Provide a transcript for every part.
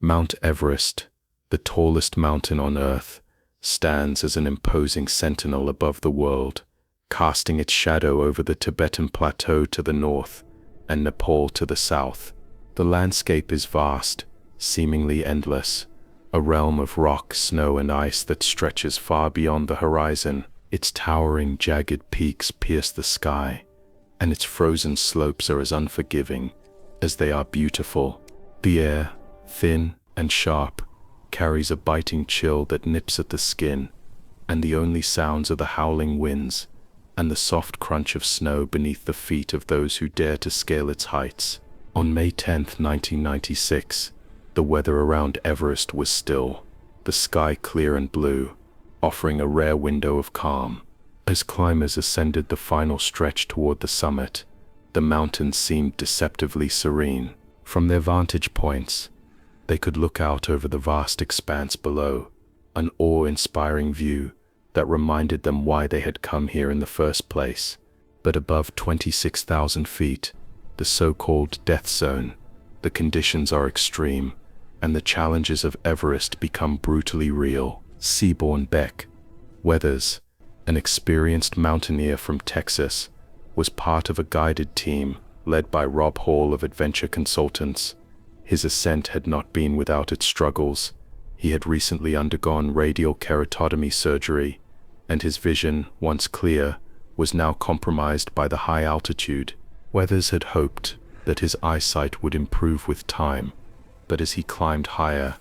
Mount Everest, the tallest mountain on Earth, stands as an imposing sentinel above the world, casting its shadow over the Tibetan Plateau to the north and Nepal to the south. The landscape is vast, seemingly endless, a realm of rock, snow, and ice that stretches far beyond the horizon. Its towering, jagged peaks pierce the sky, and its frozen slopes are as unforgiving as they are beautiful. The air, thin and sharp, carries a biting chill that nips at the skin, and the only sounds are the howling winds and the soft crunch of snow beneath the feet of those who dare to scale its heights. On May 10, 1996, the weather around Everest was still, the sky clear and blue, offering a rare window of calm. As climbers ascended the final stretch toward the summit, the mountains seemed deceptively serene. From their vantage points, they could look out over the vast expanse below, an awe-inspiring view that reminded them why they had come here in the first place. But above 26,000 feet, the so-called death zone, the conditions are extreme, and the challenges of Everest become brutally real. Seaborn Beck Weathers, an experienced mountaineer from Texas, was part of a guided team led by Rob Hall of Adventure Consultants. His ascent had not been without its struggles. He had recently undergone radial keratotomy surgery, and his vision, once clear, was now compromised by the high altitude. Weathers had hoped that his eyesight would improve with time, but as he climbed higher,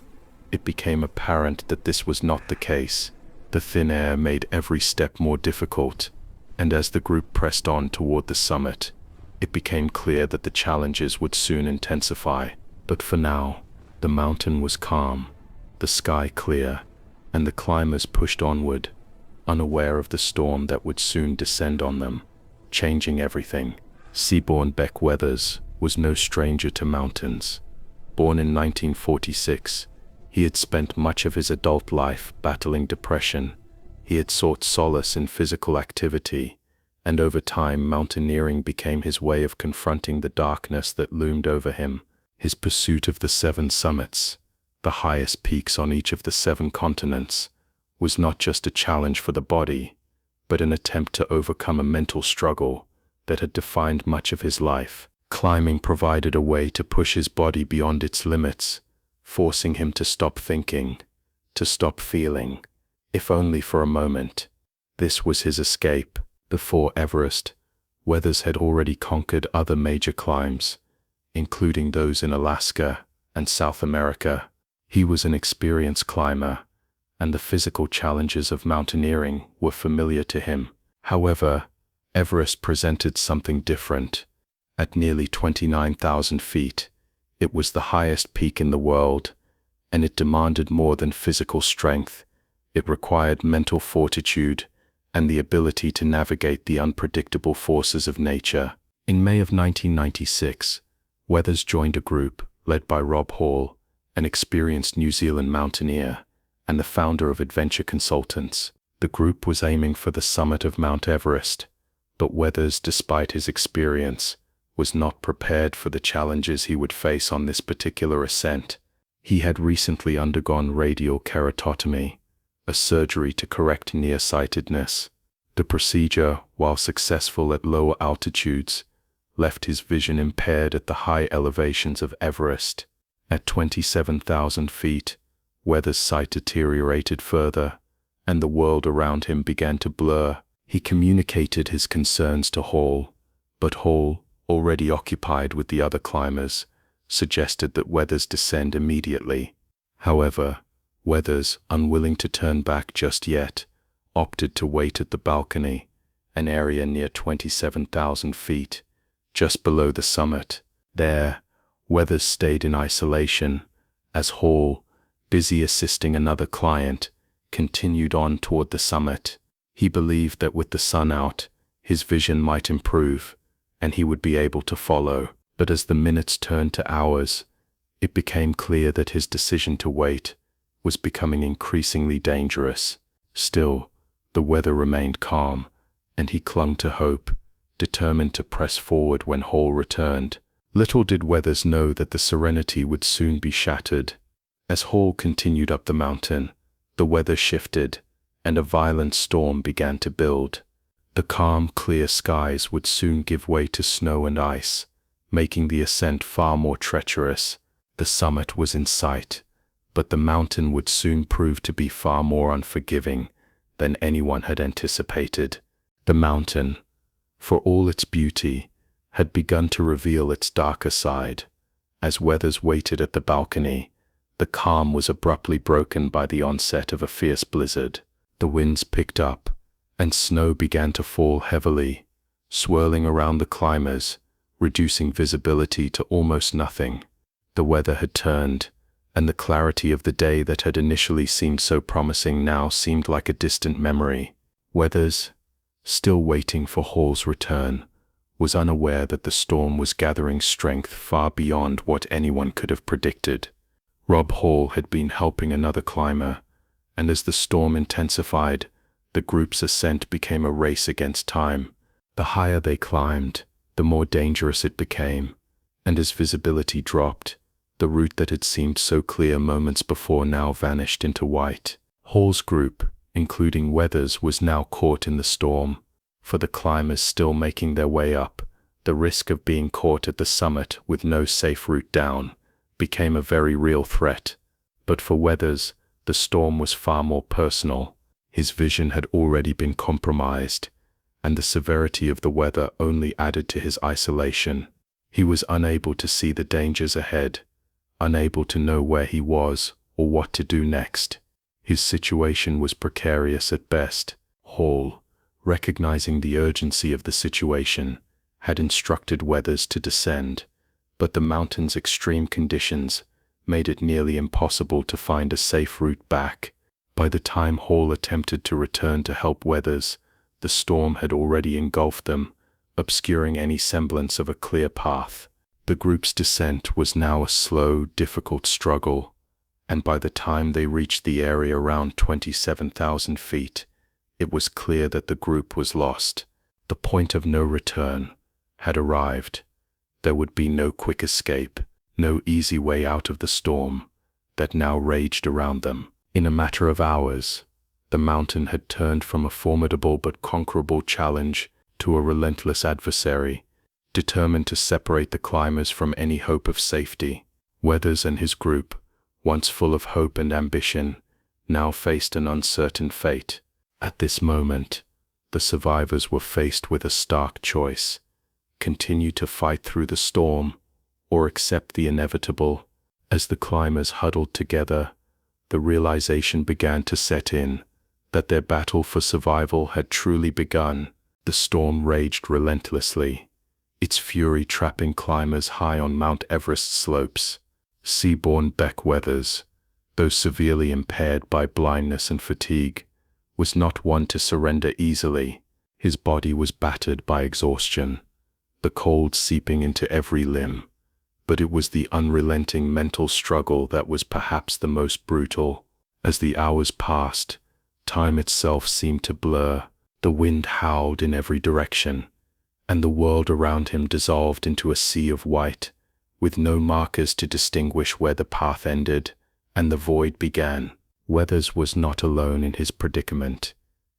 it became apparent that this was not the case. The thin air made every step more difficult, and as the group pressed on toward the summit, it became clear that the challenges would soon intensify. But for now, the mountain was calm, the sky clear, and the climbers pushed onward, unaware of the storm that would soon descend on them, changing everything. Seaborn Beck Weathers was no stranger to mountains. Born in 1946, he had spent much of his adult life battling depression. He had sought solace in physical activity, and over time mountaineering became his way of confronting the darkness that loomed over him. His pursuit of the 7 summits, the highest peaks on each of the 7 continents, was not just a challenge for the body, but an attempt to overcome a mental struggle that had defined much of his life. Climbing provided a way to push his body beyond its limits, forcing him to stop thinking, to stop feeling, if only for a moment. This was his escape. Before Everest, Weathers had already conquered other major climbs, including those in Alaska and South America. He was an experienced climber, and the physical challenges of mountaineering were familiar to him. However, Everest presented something different. At nearly 29,000 feet, it was the highest peak in the world, and it demanded more than physical strength. It required mental fortitude and the ability to navigate the unpredictable forces of nature. In May of 1996, Weathers joined a group led by Rob Hall, an experienced New Zealand mountaineer and the founder of Adventure Consultants. The group was aiming for the summit of Mount Everest, but Weathers, despite his experience, was not prepared for the challenges he would face on this particular ascent. He had recently undergone radial keratotomy, a surgery to correct nearsightedness. The procedure, while successful at lower altitudes, left his vision impaired at the high elevations of Everest. At 27,000 feet, Weathers' sight deteriorated further, and the world around him began to blur. He communicated his concerns to Hall, but Hall, already occupied with the other climbers, suggested that Weathers descend immediately. However, Weathers, unwilling to turn back just yet, opted to wait at the balcony, an area near 27,000 feet, just below the summit. There, Weathers stayed in isolation, as Hall, busy assisting another client, continued on toward the summit. He believed that with the sun out, his vision might improve, and he would be able to follow. But as the minutes turned to hours, it became clear that his decision to wait was becoming increasingly dangerous. Still, the weather remained calm, and he clung to hope, determined to press forward when Hall returned. Little did Weathers know that the serenity would soon be shattered. As Hall continued up the mountain, the weather shifted, and a violent storm began to build. The calm, clear skies would soon give way to snow and ice, making the ascent far more treacherous. The summit was in sight, but the mountain would soon prove to be far more unforgiving than anyone had anticipated. The mountain, for all its beauty, had begun to reveal its darker side. As Weathers waited at the balcony, the calm was abruptly broken by the onset of a fierce blizzard. The winds picked up, and snow began to fall heavily, swirling around the climbers, reducing visibility to almost nothing. The weather had turned, and the clarity of the day that had initially seemed so promising now seemed like a distant memory. Weathers, still waiting for Hall's return, was unaware that the storm was gathering strength far beyond what anyone could have predicted. Rob Hall had been helping another climber, and as the storm intensified, the group's ascent became a race against time. The higher they climbed, the more dangerous it became, and as visibility dropped, the route that had seemed so clear moments before now vanished into white. Hall's group, including Weathers, was now caught in the storm. For the climbers still making their way up, the risk of being caught at the summit with no safe route down became a very real threat. But for Weathers, the storm was far more personal. His vision had already been compromised, and the severity of the weather only added to his isolation. He was unable to see the dangers ahead, unable to know where he was or what to do next. His situation was precarious at best. Hall, recognizing the urgency of the situation, had instructed Weathers to descend, but the mountain's extreme conditions made it nearly impossible to find a safe route back. By the time Hall attempted to return to help Weathers, the storm had already engulfed them, obscuring any semblance of a clear path. The group's descent was now a slow, difficult struggle, and by the time they reached the area around 27,000 feet, it was clear that the group was lost. The point of no return had arrived. There would be no quick escape, no easy way out of the storm that now raged around them. In a matter of hours, the mountain had turned from a formidable but conquerable challenge to a relentless adversary, determined to separate the climbers from any hope of safety. Weathers and his group, once full of hope and ambition, now faced an uncertain fate. At this moment, the survivors were faced with a stark choice: continue to fight through the storm, or accept the inevitable. As the climbers huddled together, the realization began to set in that their battle for survival had truly begun. The storm raged relentlessly, its fury trapping climbers high on Mount Everest slopes. Seaborn Beck Weathers, though severely impaired by blindness and fatigue, was not one to surrender easily. His body was battered by exhaustion, the cold seeping into every limb. But it was the unrelenting mental struggle that was perhaps the most brutal. As the hours passed, time itself seemed to blur. The wind howled in every direction, and the world around him dissolved into a sea of white, with no markers to distinguish where the path ended and the void began. Weathers was not alone in his predicament.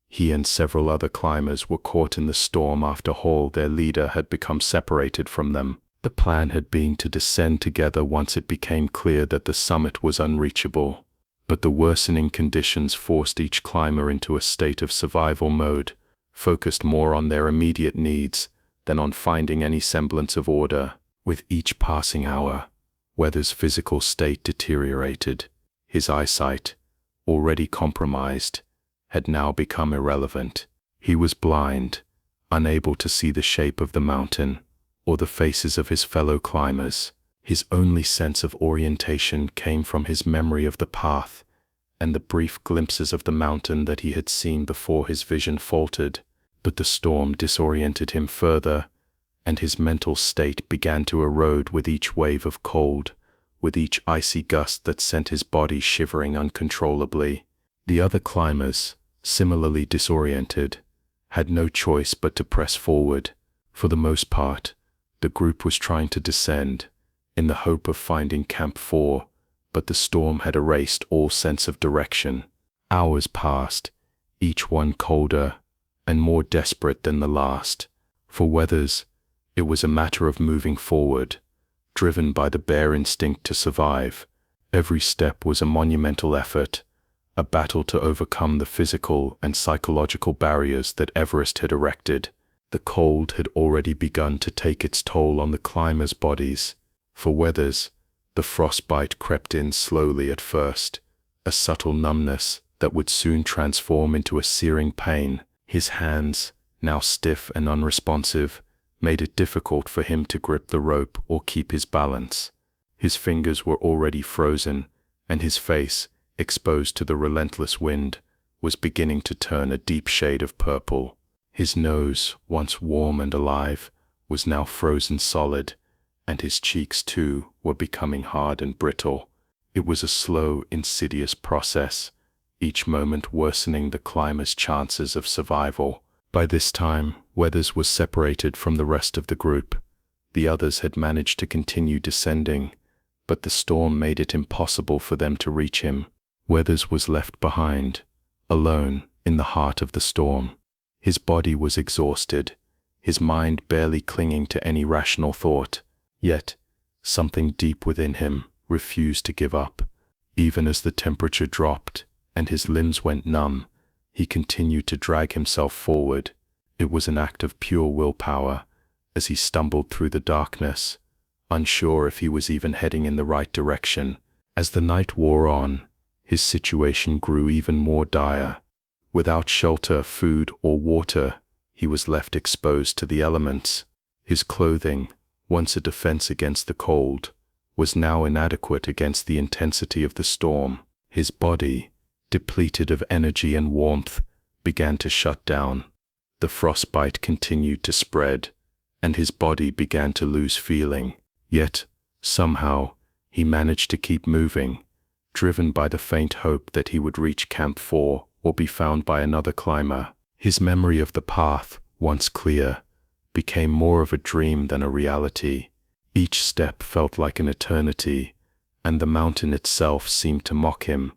He and several other climbers were caught in the storm after Hall, their leader, had become separated from them. The plan had been to descend together once it became clear that the summit was unreachable, but the worsening conditions forced each climber into a state of survival mode, focused more on their immediate needs than on finding any semblance of order. With each passing hour, Weathers' physical state deteriorated. His eyesight, already compromised, had now become irrelevant. He was blind, unable to see the shape of the mountain or the faces of his fellow climbers. His only sense of orientation came from his memory of the path and the brief glimpses of the mountain that he had seen before his vision faltered. But the storm disoriented him further, and his mental state began to erode with each wave of cold, with each icy gust that sent his body shivering uncontrollably. The other climbers, similarly disoriented, had no choice but to press forward. For the most part, the group was trying to descend, in the hope of finding Camp 4, but the storm had erased all sense of direction. Hours passed, each one colder and more desperate than the last. For Weathers, it was a matter of moving forward, driven by the bare instinct to survive. Every step was a monumental effort, a battle to overcome the physical and psychological barriers that Everest had erected. The cold had already begun to take its toll on the climbers' bodies. For Weathers, the frostbite crept in slowly at first, a subtle numbness that would soon transform into a searing pain. His hands, now stiff and unresponsive, made it difficult for him to grip the rope or keep his balance. His fingers were already frozen, and his face, exposed to the relentless wind, was beginning to turn a deep shade of purple. His nose, once warm and alive, was now frozen solid, and his cheeks, too, were becoming hard and brittle. It was a slow, insidious process, each moment worsening the climber's chances of survival. By this time, Weathers was separated from the rest of the group. The others had managed to continue descending, but the storm made it impossible for them to reach him. Weathers was left behind, alone in the heart of the storm. His body was exhausted, his mind barely clinging to any rational thought. Yet, something deep within him refused to give up. Even as the temperature dropped and his limbs went numb, he continued to drag himself forward. It was an act of pure willpower, as he stumbled through the darkness, unsure if he was even heading in the right direction. As the night wore on, his situation grew even more dire. Without shelter, food, or water, he was left exposed to the elements. His clothing, once a defense against the cold, was now inadequate against the intensity of the storm. His body, depleted of energy and warmth, began to shut down. The frostbite continued to spread, and his body began to lose feeling. Yet, somehow, he managed to keep moving, driven by the faint hope that he would reach Camp 4 or be found by another climber. His memory of the path, once clear, became more of a dream than a reality. Each step felt like an eternity, and the mountain itself seemed to mock him,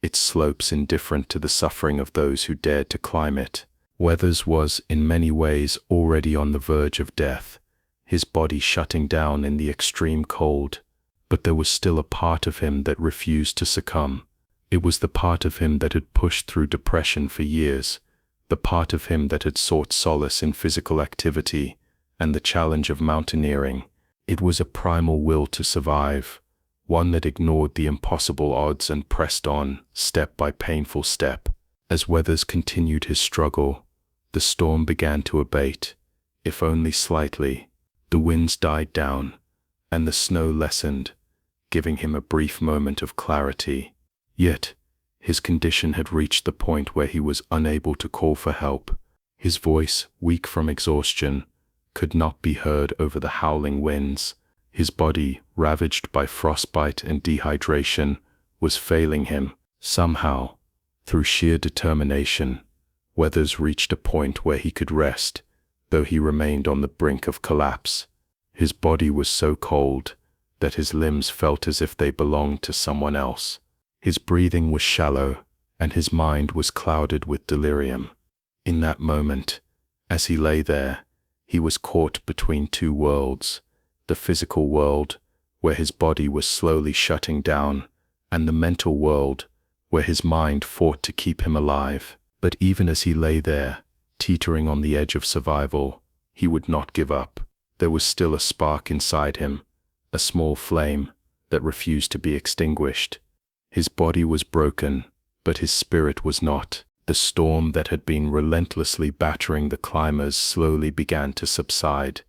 its slopes indifferent to the suffering of those who dared to climb it. Weathers was, in many ways, already on the verge of death, his body shutting down in the extreme cold. But there was still a part of him that refused to succumb. It was the part of him that had pushed through depression for years, the part of him that had sought solace in physical activity and the challenge of mountaineering. It was a primal will to survive, one that ignored the impossible odds and pressed on, step by painful step. As Weathers continued his struggle, the storm began to abate, if only slightly. The winds died down, and the snow lessened, giving him a brief moment of clarity. Yet, his condition had reached the point where he was unable to call for help. His voice, weak from exhaustion, could not be heard over the howling winds. His body, ravaged by frostbite and dehydration, was failing him. Somehow, through sheer determination, Weathers reached a point where he could rest, though he remained on the brink of collapse. His body was so cold that his limbs felt as if they belonged to someone else. His breathing was shallow, and his mind was clouded with delirium. In that moment, as he lay there, he was caught between two worlds, the physical world, where his body was slowly shutting down, and the mental world, where his mind fought to keep him alive. But even as he lay there, teetering on the edge of survival, he would not give up. There was still a spark inside him, a small flame that refused to be extinguished. His body was broken, but his spirit was not. The storm that had been relentlessly battering the climbers slowly began to subside,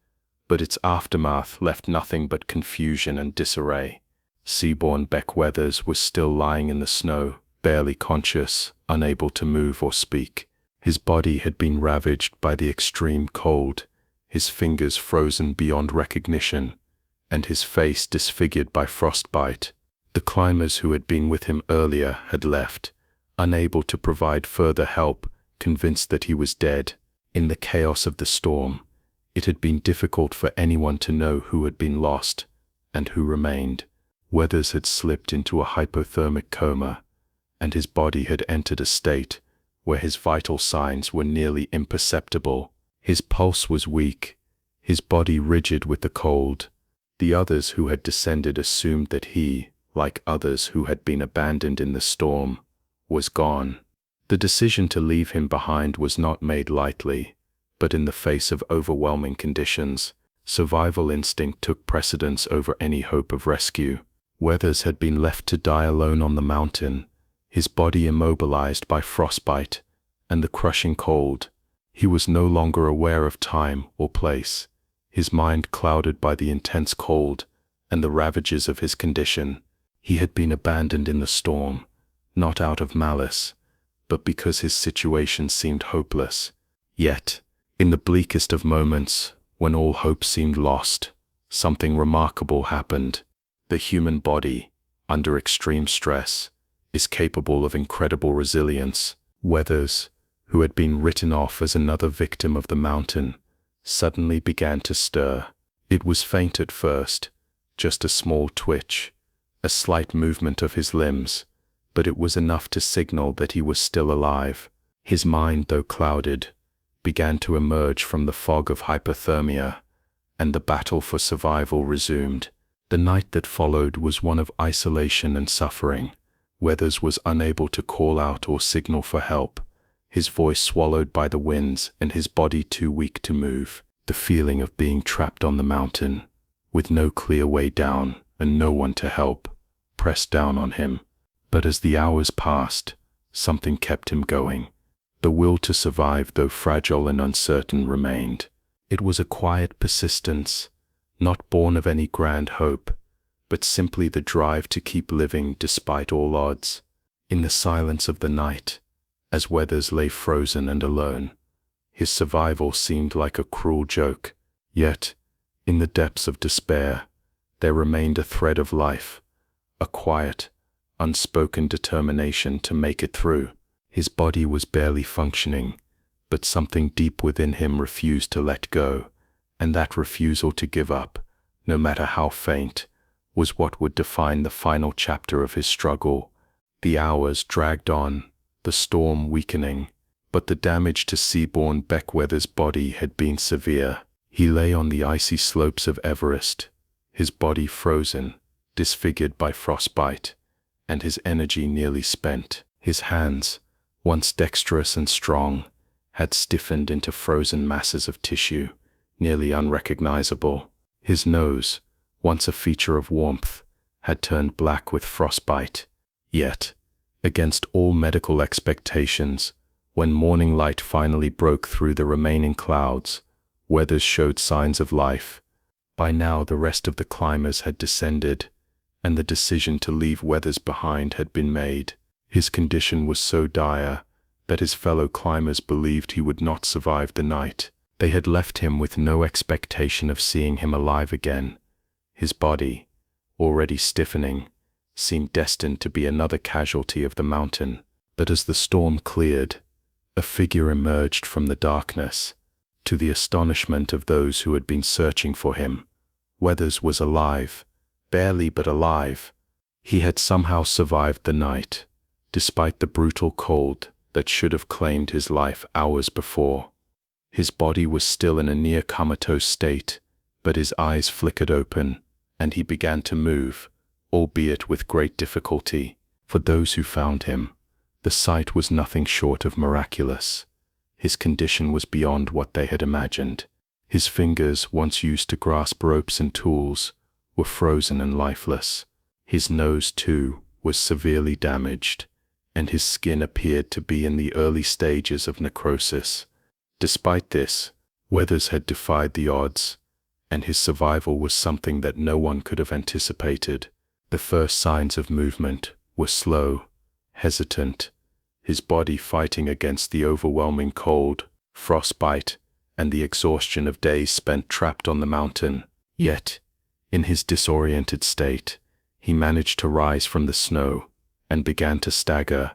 but its aftermath left nothing but confusion and disarray. Seaborn Beck Weathers was still lying in the snow, barely conscious, unable to move or speak. His body had been ravaged by the extreme cold, his fingers frozen beyond recognition, and his face disfigured by frostbite. The climbers who had been with him earlier had left, unable to provide further help, convinced that he was dead. In the chaos of the storm, it had been difficult for anyone to know who had been lost and who remained. Weathers had slipped into a hypothermic coma, and his body had entered a state where his vital signs were nearly imperceptible. His pulse was weak, his body rigid with the cold. The others who had descended assumed that he, like others who had been abandoned in the storm, was gone. The decision to leave him behind was not made lightly, but in the face of overwhelming conditions, survival instinct took precedence over any hope of rescue. Weathers had been left to die alone on the mountain, his body immobilized by frostbite and the crushing cold. He was no longer aware of time or place, his mind clouded by the intense cold and the ravages of his condition. He had been abandoned in the storm, not out of malice, but because his situation seemed hopeless. Yet, in the bleakest of moments, when all hope seemed lost, something remarkable happened. The human body, under extreme stress, is capable of incredible resilience. Weathers, who had been written off as another victim of the mountain, suddenly began to stir. It was faint at first, just a small twitch, a slight movement of his limbs, but it was enough to signal that he was still alive. His mind, though clouded, began to emerge from the fog of hypothermia, and the battle for survival resumed. The night that followed was one of isolation and suffering. Weathers was unable to call out or signal for help, his voice swallowed by the winds and his body too weak to move. The feeling of being trapped on the mountain, with no clear way down and no one to help, pressed down on him. But as the hours passed, something kept him going. The will to survive, though fragile and uncertain, remained. It was a quiet persistence, not born of any grand hope, but simply the drive to keep living despite all odds. In the silence of the night, as Weathers lay frozen and alone, his survival seemed like a cruel joke. Yet, in the depths of despair, there remained a thread of life, a quiet, unspoken determination to make it through. His body was barely functioning, but something deep within him refused to let go, and that refusal to give up, no matter how faint, was what would define the final chapter of his struggle. The hours dragged on, the storm weakening, but the damage to Seaborn Beck Weathers' body had been severe. He lay on the icy slopes of Everest, his body frozen, disfigured by frostbite, and his energy nearly spent. His hands, once dexterous and strong, had stiffened into frozen masses of tissue, nearly unrecognizable. His nose, once a feature of warmth, had turned black with frostbite. Yet, against all medical expectations, when morning light finally broke through the remaining clouds, Weathers showed signs of life. By now the rest of the climbers had descended, and the decision to leave Weathers behind had been made. His condition was so dire that his fellow climbers believed he would not survive the night. They had left him with no expectation of seeing him alive again. His body, already stiffening, seemed destined to be another casualty of the mountain. But as the storm cleared, a figure emerged from the darkness. To the astonishment of those who had been searching for him, Weathers was alive, barely but alive. He had somehow survived the night, despite the brutal cold that should have claimed his life hours before. His body was still in a near comatose state, but his eyes flickered open, and he began to move, albeit with great difficulty. For those who found him, the sight was nothing short of miraculous. His condition was beyond what they had imagined. His fingers, once used to grasp ropes and tools, were frozen and lifeless. His nose, too, was severely damaged, and his skin appeared to be in the early stages of necrosis. Despite this, Weathers had defied the odds, and his survival was something that no one could have anticipated. The first signs of movement were slow, hesitant, his body fighting against the overwhelming cold, frostbite, and the exhaustion of days spent trapped on the mountain. Yet, in his disoriented state, he managed to rise from the snow and began to stagger,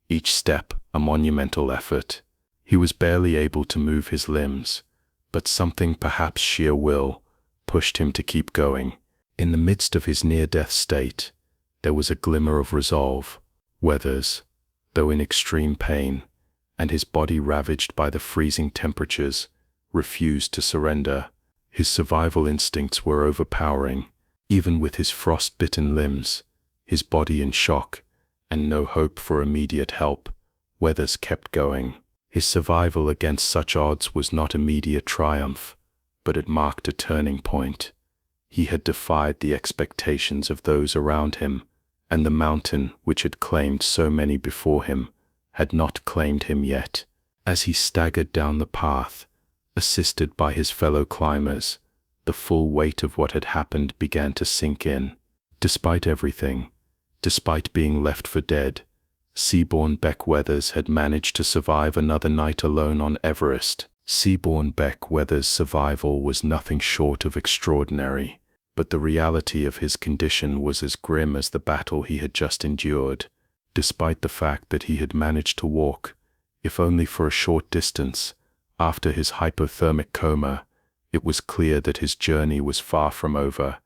each step a monumental effort. He was barely able to move his limbs, but something, perhaps sheer will, pushed him to keep going. In the midst of his near-death state, there was a glimmer of resolve. Weathers, though in extreme pain, and his body ravaged by the freezing temperatures, refused to surrender. His survival instincts were overpowering. Even with his frost-bitten limbs, his body in shock, and no hope for immediate help, Weathers kept going. His survival against such odds was not immediate triumph, but it marked a turning point. He had defied the expectations of those around him, and the mountain which had claimed so many before him had not claimed him yet. As he staggered down the path, assisted by his fellow climbers, the full weight of what had happened began to sink in. Despite everything, despite being left for dead, Seaborn Beck Weathers had managed to survive another night alone on Everest. Seaborn Beck Weathers' survival was nothing short of extraordinary, but the reality of his condition was as grim as the battle he had just endured. Despite the fact that he had managed to walk, if only for a short distance, after his hypothermic coma, it was clear that his journey was far from over.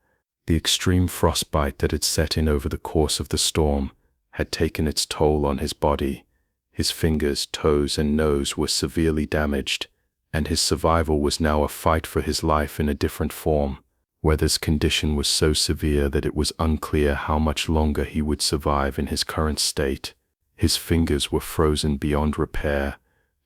The extreme frostbite that had set in over the course of the storm had taken its toll on his body. His fingers, toes, and nose were severely damaged, and his survival was now a fight for his life in a different form. Weathers' condition was so severe that it was unclear how much longer he would survive in his current state. His fingers were frozen beyond repair,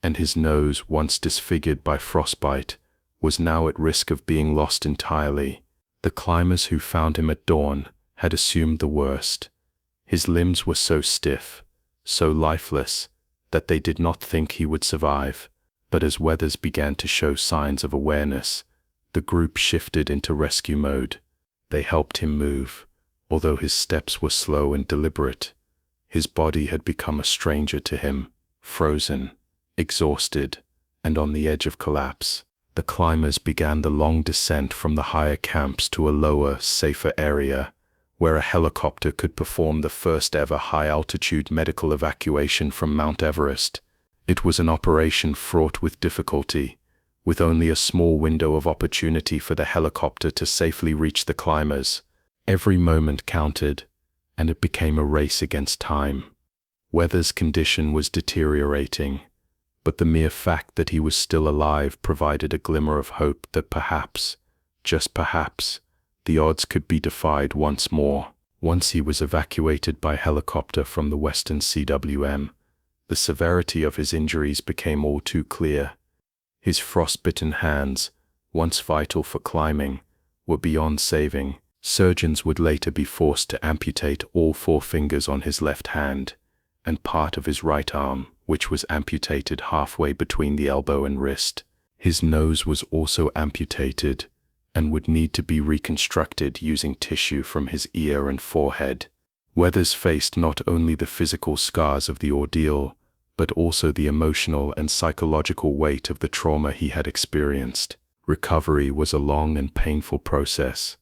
and his nose, once disfigured by frostbite, was now at risk of being lost entirely. The climbers who found him at dawn had assumed the worst. His limbs were so stiff, so lifeless, that they did not think he would survive. But as Weathers began to show signs of awareness, the group shifted into rescue mode. They helped him move, although his steps were slow and deliberate. His body had become a stranger to him, frozen, exhausted, and on the edge of collapse. The climbers began the long descent from the higher camps to a lower, safer area, where a helicopter could perform the first ever high-altitude medical evacuation from Mount Everest. It was an operation fraught with difficulty, with only a small window of opportunity for the helicopter to safely reach the climbers. Every moment counted, and it became a race against time. Weathers' condition was deteriorating, but the mere fact that he was still alive provided a glimmer of hope that perhaps, just perhaps, the odds could be defied once more. Once he was evacuated by helicopter from the Western CWM, the severity of his injuries became all too clear. His frostbitten hands, once vital for climbing, were beyond saving. Surgeons would later be forced to amputate all 4 fingers on his left hand, and part of his right arm, which was amputated halfway between the elbow and wrist. His nose was also amputated, and would need to be reconstructed using tissue from his ear and forehead. Weathers faced not only the physical scars of the ordeal, but also the emotional and psychological weight of the trauma he had experienced. Recovery was a long and painful process.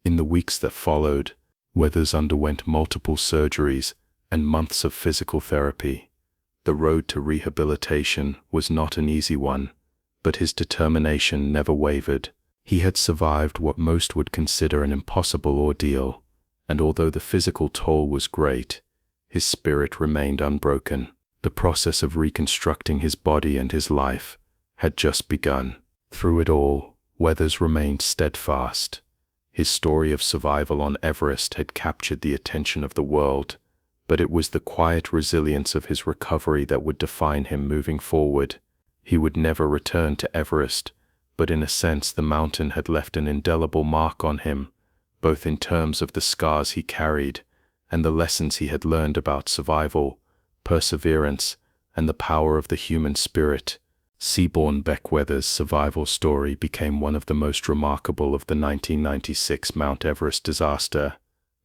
In the weeks that followed, Weathers underwent multiple surgeries and months of physical therapy. The road to rehabilitation was not an easy one, but his determination never wavered. He had survived what most would consider an impossible ordeal, and although the physical toll was great, his spirit remained unbroken. The process of reconstructing his body and his life had just begun. Through it all, Weathers remained steadfast. His story of survival on Everest had captured the attention of the world, but it was the quiet resilience of his recovery that would define him moving forward. He would never return to Everest, but in a sense the mountain had left an indelible mark on him, both in terms of the scars he carried and the lessons he had learned about survival, perseverance, and the power of the human spirit. Seaborn Beck Weathers' survival story became one of the most remarkable of the 1996 Mount Everest disaster,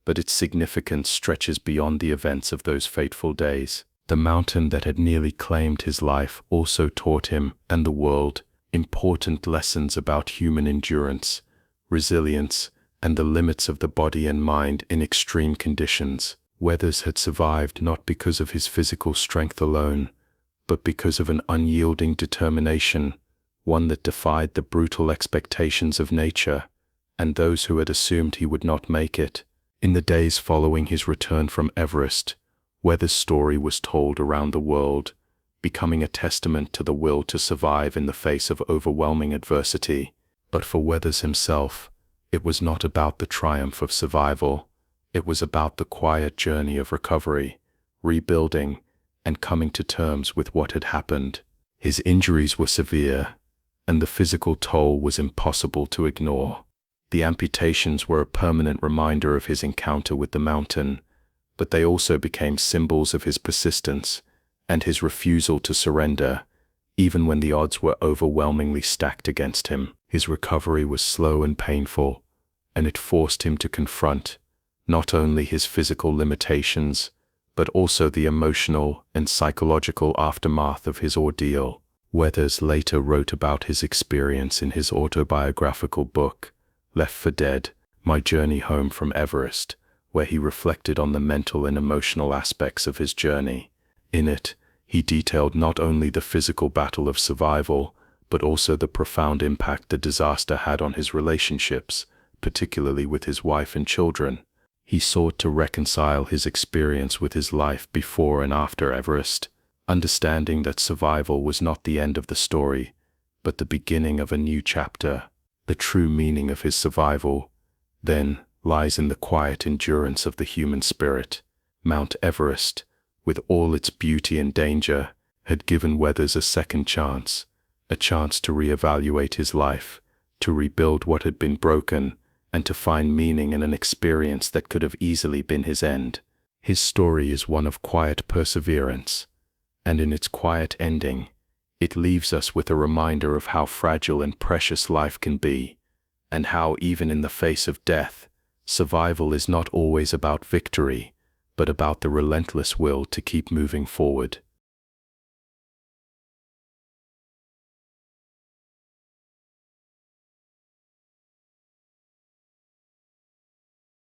but its significance stretches beyond the events of those fateful days. The mountain that had nearly claimed his life also taught him and the world important lessons about human endurance, resilience, and the limits of the body and mind in extreme conditions. Weathers had survived not because of his physical strength alone, but because of an unyielding determination, one that defied the brutal expectations of nature and those who had assumed he would not make it. In the days following his return from Everest, Weathers' story was told around the world, becoming a testament to the will to survive in the face of overwhelming adversity. But for Weathers himself, it was not about the triumph of survival. It was about the quiet journey of recovery, rebuilding, and coming to terms with what had happened. His injuries were severe, and the physical toll was impossible to ignore. The amputations were a permanent reminder of his encounter with the mountain, but they also became symbols of his persistence and his refusal to surrender, even when the odds were overwhelmingly stacked against him. His recovery was slow and painful, and it forced him to confront not only his physical limitations, but also the emotional and psychological aftermath of his ordeal. Weathers later wrote about his experience in his autobiographical book, Left for Dead: My Journey Home from Everest, where he reflected on the mental and emotional aspects of his journey. In it, he detailed not only the physical battle of survival, but also the profound impact the disaster had on his relationships, particularly with his wife and children. He sought to reconcile his experience with his life before and after Everest, understanding that survival was not the end of the story, but the beginning of a new chapter. The true meaning of his survival, then, lies in the quiet endurance of the human spirit. Mount Everest, with all its beauty and danger, had given Weathers a second chance, a chance to reevaluate his life, to rebuild what had been broken, and to find meaning in an experience that could have easily been his end. His story is one of quiet perseverance, and in its quiet ending, it leaves us with a reminder of how fragile and precious life can be, and how even in the face of death, survival is not always about victory, but about the relentless will to keep moving forward.